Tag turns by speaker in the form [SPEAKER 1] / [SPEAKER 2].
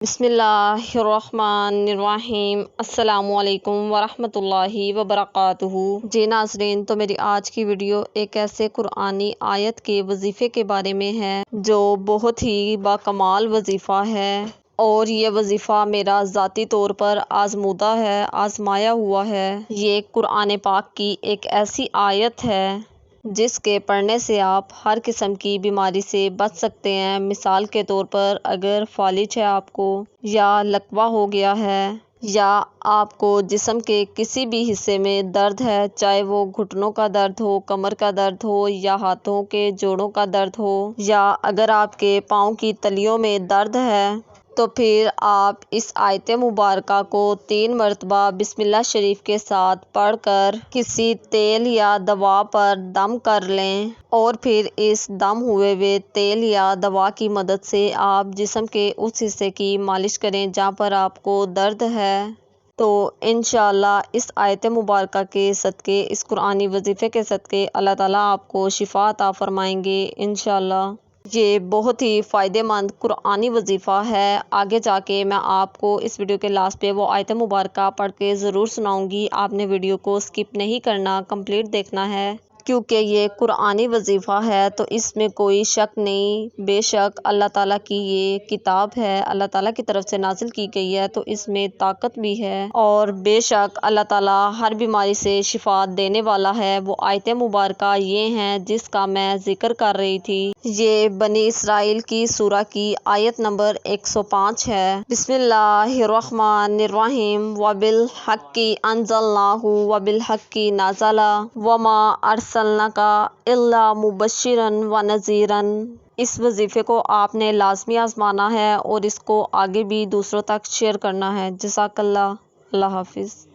[SPEAKER 1] بسم اللہ الرحمن الرحیم۔ السلام علیکم ورحمۃ اللہ وبرکاتہ۔ جی ناظرین، تو میری آج کی ویڈیو ایک ایسے قرآنی آیت کے وظیفے کے بارے میں ہے جو بہت ہی باکمال وظیفہ ہے، اور یہ وظیفہ میرا ذاتی طور پر آزمودہ ہے، آزمایا ہوا ہے۔ یہ قرآن پاک کی ایک ایسی آیت ہے جس کے پڑھنے سے آپ ہر قسم کی بیماری سے بچ سکتے ہیں۔ مثال کے طور پر اگر فالج ہے آپ کو، یا لکوہ ہو گیا ہے، یا آپ کو جسم کے کسی بھی حصے میں درد ہے، چاہے وہ گھٹنوں کا درد ہو، کمر کا درد ہو، یا ہاتھوں کے جوڑوں کا درد ہو، یا اگر آپ کے پاؤں کی تلیوں میں درد ہے، تو پھر آپ اس آیت مبارکہ کو 3 مرتبہ بسم اللہ شریف کے ساتھ پڑھ کر کسی تیل یا دوا پر دم کر لیں، اور پھر اس دم ہوئے تیل یا دوا کی مدد سے آپ جسم کے اس حصے کی مالش کریں جہاں پر آپ کو درد ہے۔ تو انشاءاللہ اس آیت مبارکہ کے صدقے، اس قرآنی وظیفے کے صدقے اللہ تعالیٰ آپ کو شفا عطا فرمائیں گے انشاءاللہ۔ یہ بہت ہی فائدہ مند قرآنی وظیفہ ہے۔ آگے جا کے میں آپ کو اس ویڈیو کے لاسٹ پہ وہ آیت مبارکہ پڑھ کے ضرور سناؤں گی۔ آپ نے ویڈیو کو سکپ نہیں کرنا، کمپلیٹ دیکھنا ہے، کیونکہ یہ قرآنی وظیفہ ہے تو اس میں کوئی شک نہیں۔ بے شک اللہ تعالیٰ کی یہ کتاب ہے، اللہ تعالیٰ کی طرف سے نازل کی گئی ہے، تو اس میں طاقت بھی ہے، اور بے شک اللہ تعالیٰ ہر بیماری سے شفا دینے والا ہے۔ وہ آیت مبارکہ یہ ہیں جس کا میں ذکر کر رہی تھی، یہ بنی اسرائیل کی سورہ کی آیت نمبر 105 ہے۔ بسم اللہ الرحمن الرحیم۔ وَبِالْحَقِّ أَنزَلْنَاهُ وَبِالْحَقِّ نَزَلَ وَمَا أَرْسَلْنَاكَ إِلَّا مُبَشِّرًا وَنَذِيرًا۔ اس وظیفے کو آپ نے لازمی آزمانا ہے اور اس کو آگے بھی دوسروں تک شیئر کرنا ہے۔ جزاک اللہ۔ اللہ حافظ۔